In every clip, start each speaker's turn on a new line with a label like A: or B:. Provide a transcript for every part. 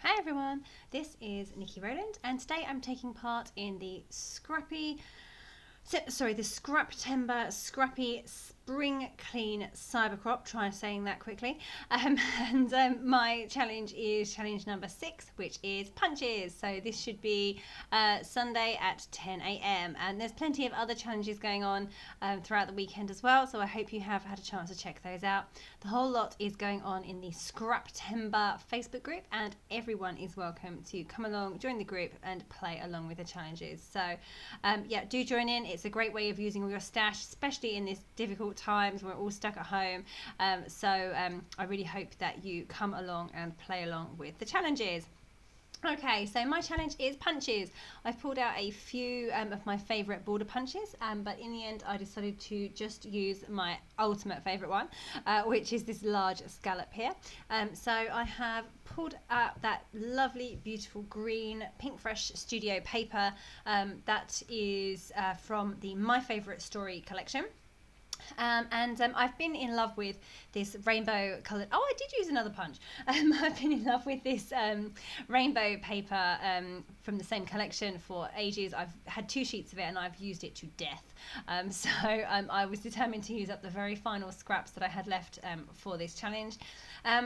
A: Hi everyone, this is Nikki Rowland, and today I'm taking part in the Scraptember Scrappy Spring Clean CyberCrop. Try saying that quickly. My challenge is challenge number 6, which is punches. So this should be Sunday at 10 a.m. And there's plenty of other challenges going on throughout the weekend as well. So I hope you have had a chance to check those out. The whole lot is going on in the Scraptember Facebook group, and everyone is welcome to come along, join the group, and play along with the challenges. So do join in. It's a great way of using all your stash, especially in these difficult times when we're all stuck at home. I really hope that you come along and play along with the challenges. Okay, so my challenge is punches. I've pulled out a few of my favourite border punches, but in the end I decided to just use my ultimate favourite one, which is this large scallop here. So I have pulled out that lovely, beautiful green Pink Fresh Studio paper that is from the My Favourite Story collection. I've been in love with this rainbow coloured. Oh, I did use another punch. I've been in love with this rainbow paper from the same collection for ages. I've had 2 sheets of it and I've used it to death. I was determined to use up the very final scraps that I had left for this challenge.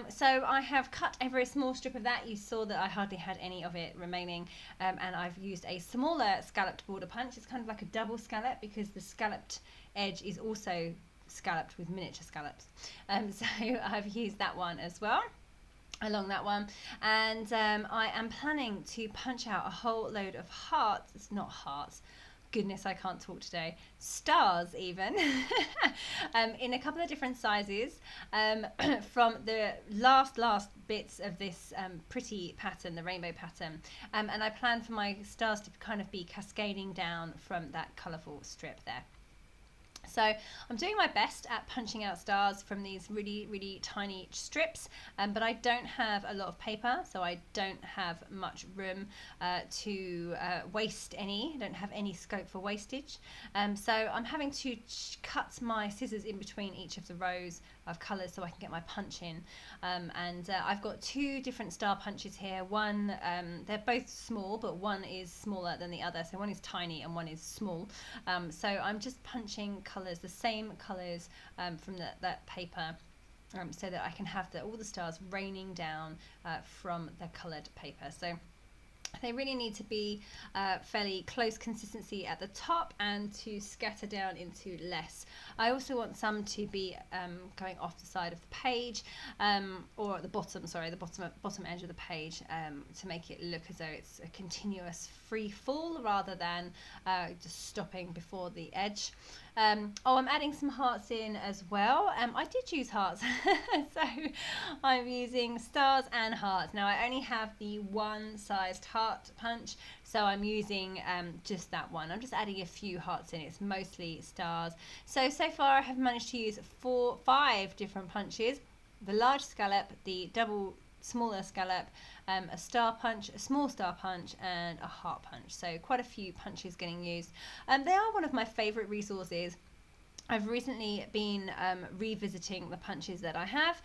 A: So I have cut a very small strip of that. You saw that I hardly had any of it remaining, and I've used a smaller scalloped border punch. It's kind of like a double scallop because the scalloped edge is also scalloped with miniature scallops. So I've used that one as well, along that one, and I am planning to punch out a whole load of hearts. It's not hearts. Goodness, I can't talk today. Stars, even, in a couple of different sizes, from the last bits of this pretty pattern, the rainbow pattern. And I plan for my stars to kind of be cascading down from that colourful strip there. So I'm doing my best at punching out stars from these really, really tiny strips, but I don't have a lot of paper, so I don't have much room to waste any. I don't have any scope for wastage. So I'm having to cut my scissors in between each of the rows of colours so I can get my punch in. I've got 2 different star punches here. One, they're both small, but one is smaller than the other. So one is tiny and one is small. So I'm just punching colours, the same colours from that paper, so that I can have all the stars raining down from the coloured paper. So they really need to be fairly close consistency at the top and to scatter down into less. I also want some to be going off the side of the page, or at the bottom, the bottom edge of the page, to make it look as though it's a continuous free fall rather than just stopping before the edge. I'm adding some hearts in as well. I did use hearts, so I'm using stars and hearts. Now I only have the one-sized heart punch, so I'm using just that one. I'm just adding a few hearts in. It's mostly stars. So far I have managed to use 5 different punches: the large scallop, the double smaller scallop, a star punch, a small star punch, and a heart punch. So quite a few punches getting used. They are one of my favourite resources. I've recently been revisiting the punches that I have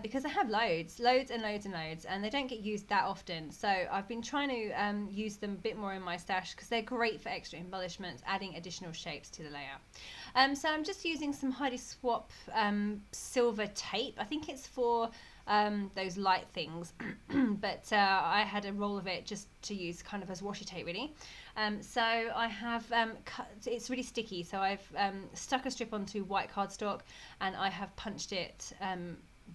A: because I have loads, and they don't get used that often. So I've been trying to use them a bit more in my stash because they're great for extra embellishments, adding additional shapes to the layout. So I'm just using some Heidi Swap silver tape. I think it's for those light things, but I had a roll of it just to use kind of as washi tape, really. So I have cut, it's really sticky, so I've stuck a strip onto white cardstock, and I have punched it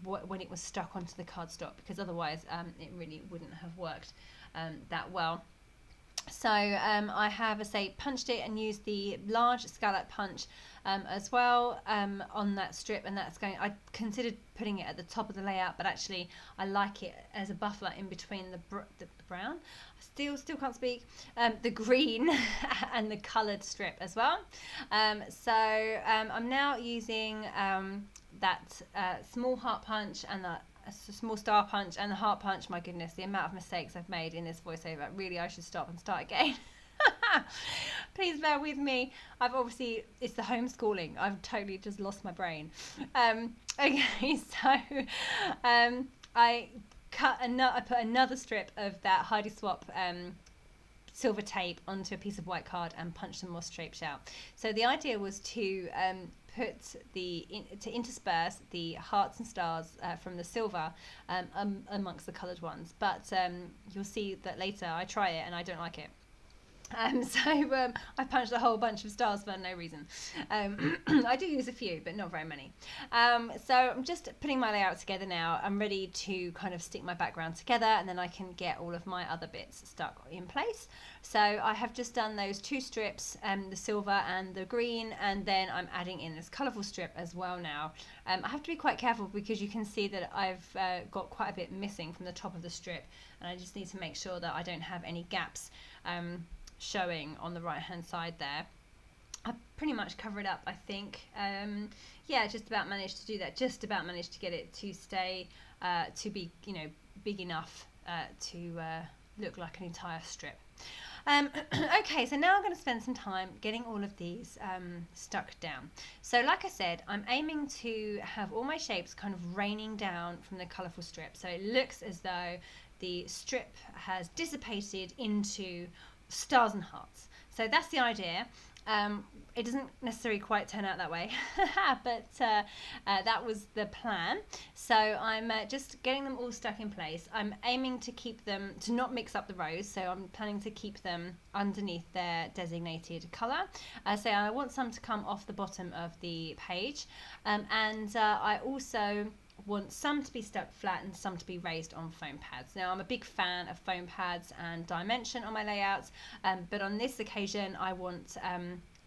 A: when it was stuck onto the cardstock, because otherwise it really wouldn't have worked that well. So I have, punched it and used the large scallop punch as well on that strip, and I considered putting it at the top of the layout, but actually I like it as a buffer in between the brown, still can't speak, the green and the coloured strip as well. I'm now using that small heart punch and a small star punch and the heart punch. My goodness, the amount of mistakes I've made in this voiceover. Really, I should stop and start again. Please bear with me. It's the homeschooling. I've totally just lost my brain. Okay, so I I put another strip of that Heidi Swap silver tape onto a piece of white card and punch some more stripes out. So the idea was to to intersperse the hearts and stars from the silver amongst the coloured ones. But you'll see that later I try it and I don't like it. I punched a whole bunch of stars for no reason. I do use a few, but not very many. So I'm just putting my layout together now. I'm ready to kind of stick my background together, and then I can get all of my other bits stuck in place. So I have just done those two strips, the silver and the green, and then I'm adding in this colourful strip as well now. I have to be quite careful because you can see that I've got quite a bit missing from the top of the strip, and I just need to make sure that I don't have any gaps showing on the right hand side there. I pretty much cover it up, I think. Yeah, just about managed to do that. Just about managed to get it to stay to be, you know, big enough to look like an entire strip. Okay, so now I'm going to spend some time getting all of these stuck down. So like I said, I'm aiming to have all my shapes kind of raining down from the colourful strip. So it looks as though the strip has dissipated into stars and hearts. So that's the idea. It doesn't necessarily quite turn out that way, but that was the plan. So I'm just getting them all stuck in place. I'm aiming to keep them, to not mix up the rows, so I'm planning to keep them underneath their designated colour. So I want some to come off the bottom of the page, and I also want some to be stuck flat and some to be raised on foam pads. Now I'm a big fan of foam pads and dimension on my layouts, but on this occasion I want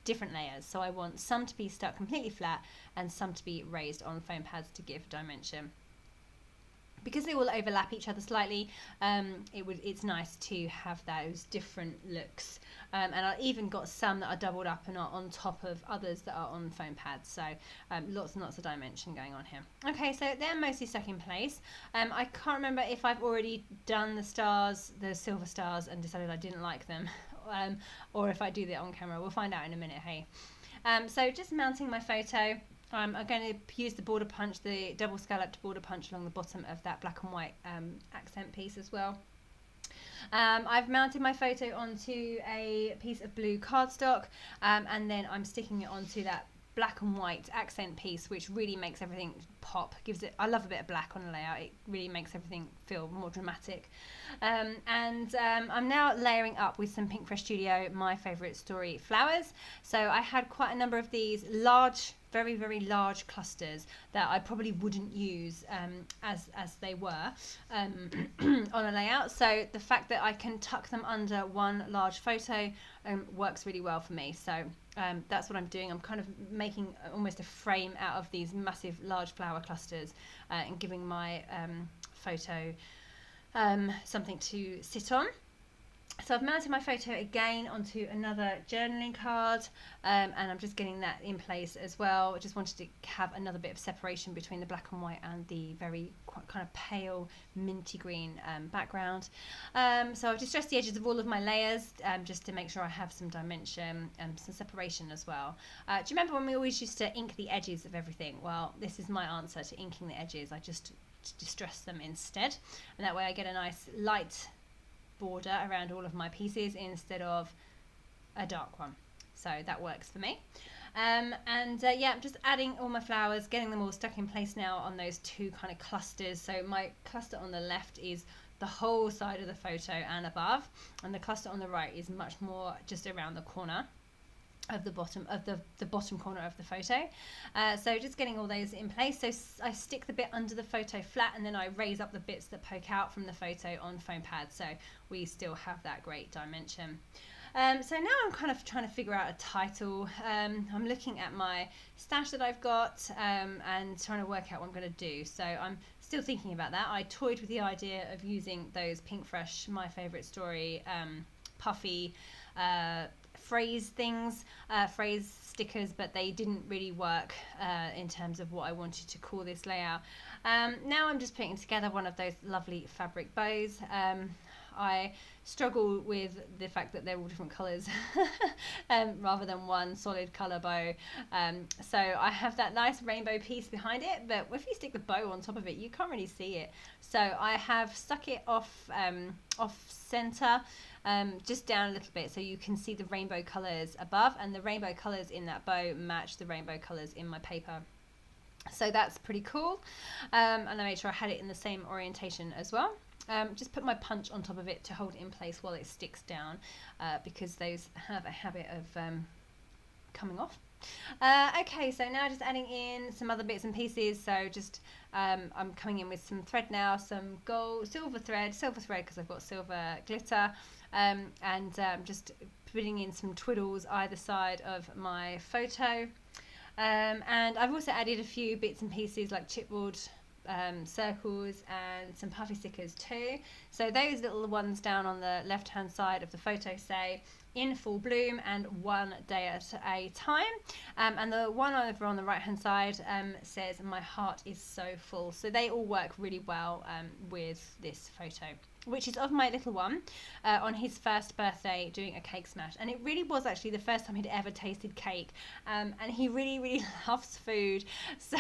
A: different layers. So I want some to be stuck completely flat and some to be raised on foam pads to give dimension. Because they will overlap each other slightly, it's nice to have those different looks. And I've even got some that are doubled up and are on top of others that are on foam pads. So lots and lots of dimension going on here. Okay, so they're mostly stuck in place. I can't remember if I've already done the stars, the silver stars, and decided I didn't like them, or if I do that on camera. We'll find out in a minute, hey. So just mounting my photo. I'm going to use the border punch, the double scalloped border punch along the bottom of that black and white accent piece as well. I've mounted my photo onto a piece of blue cardstock, and then I'm sticking it onto that black and white accent piece, which really makes everything pop. I love a bit of black on a layout. It really makes everything feel more dramatic. I'm now layering up with some Pink Fresh Studio, my favourite story flowers. So I had quite a number of these large, very, very large clusters that I probably wouldn't use as they were on a layout. So the fact that I can tuck them under one large photo works really well for me. So that's what I'm doing. I'm kind of making almost a frame out of these massive large flower clusters and giving my photo something to sit on. So I've mounted my photo again onto another journaling card, and I'm just getting that in place as well. I just wanted to have another bit of separation between the black and white and the very kind of pale minty green background. So I've distressed the edges of all of my layers just to make sure I have some dimension and some separation as well. Do you remember when we always used to ink the edges of everything? Well, this is my answer to inking the edges. I just distress them instead, and that way I get a nice light border around all of my pieces instead of a dark one. So that works for me. Yeah, I'm just adding all my flowers, getting them all stuck in place now on those two kind of clusters. So my cluster on the left is the whole side of the photo and above, and the cluster on the right is much more just around the corner of the bottom of the bottom corner of the photo. So just getting all those in place. So I stick the bit under the photo flat, and then I raise up the bits that poke out from the photo on foam pads, so we still have that great dimension. So now I'm kind of trying to figure out a title. I'm looking at my stash that I've got and trying to work out what I'm going to do. So I'm still thinking about that. I toyed with the idea of using those Pink Fresh, my favourite story, puffy phrase stickers, but they didn't really work in terms of what I wanted to call this layout. Now I'm just putting together one of those lovely fabric bows. I struggle with the fact that they're all different colours rather than one solid colour bow. So I have that nice rainbow piece behind it, but if you stick the bow on top of it, you can't really see it. So I have stuck it off centre, just down a little bit, so you can see the rainbow colours above, and the rainbow colours in that bow match the rainbow colours in my paper. So that's pretty cool. And I made sure I had it in the same orientation as well. Just put my punch on top of it to hold it in place while it sticks down, because those have a habit of coming off. Okay, so now just adding in some other bits and pieces. So just I'm coming in with some thread now, some silver thread because I've got silver glitter, and just putting in some twiddles either side of my photo. And I've also added a few bits and pieces like chipboard circles and some puffy stickers too. So those little ones down on the left hand side of the photo say in full bloom and 1 day at a time, and the one over on the right hand side says my heart is so full. So they all work really well with this photo, which is of my little one on his first birthday doing a cake smash. And it really was actually the first time he'd ever tasted cake, and he really loves food, so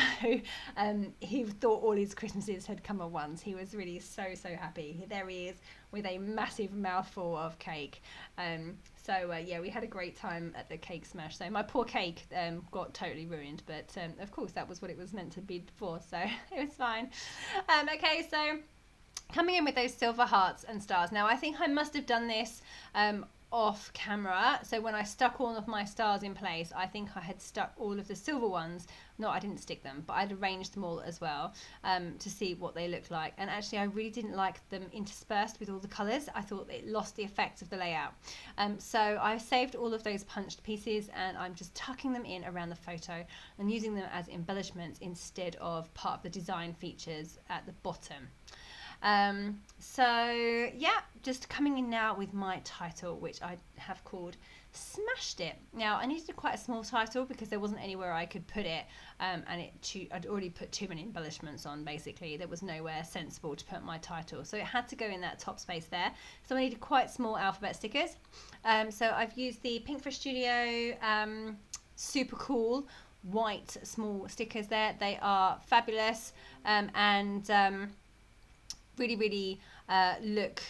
A: he thought all his Christmases had come at once. He was really so happy. There he is with a massive mouthful of cake. Yeah, we had a great time at the cake smash. So my poor cake got totally ruined, but of course that was what it was meant to be for, so it was fine. Okay, so coming in with those silver hearts and stars. Now I think I must have done this off camera. So when I stuck all of my stars in place, I think I had stuck all of the silver ones. No, I didn't stick them, but I'd arranged them all as well to see what they looked like. And actually I really didn't like them interspersed with all the colours. I thought it lost the effect of the layout. So I saved all of those punched pieces, and I'm just tucking them in around the photo and using them as embellishments instead of part of the design features at the bottom. So yeah, just coming in now with my title, which I have called Smashed It. Now I needed quite a small title because there wasn't anywhere I could put it, and I'd already put too many embellishments on. Basically there was nowhere sensible to put my title, so it had to go in that top space there. So I needed quite small alphabet stickers. So I've used the Pink for Studio super cool white small stickers there. They are fabulous, and really look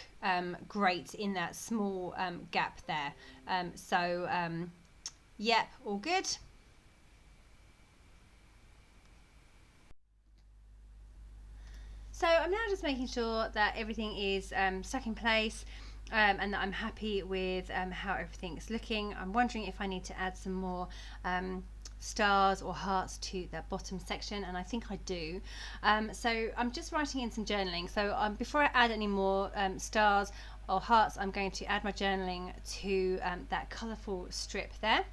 A: great in that small gap there. Yep, all good. So I'm now just making sure that everything is stuck in place, and that I'm happy with how everything's looking. I'm wondering if I need to add some more stars or hearts to the bottom section, and I think I do. So I'm just writing in some journaling. So before I add any more stars or hearts, I'm going to add my journaling to that colourful strip there.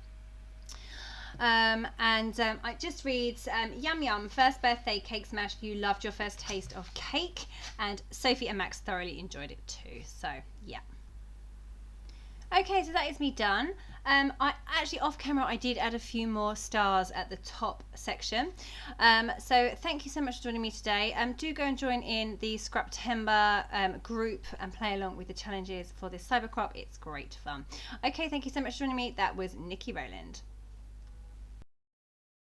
A: It just reads, yum yum, first birthday cake smash, you loved your first taste of cake, and Sophie and Max thoroughly enjoyed it too. So yeah. Okay, so that is me done. I actually, off camera, I did add a few more stars at the top section. So thank you so much for joining me today. Do go and join in the Scraptember group and play along with the challenges for this CyberCrop. It's great fun. Okay, thank you so much for joining me. That was Niki Rowland.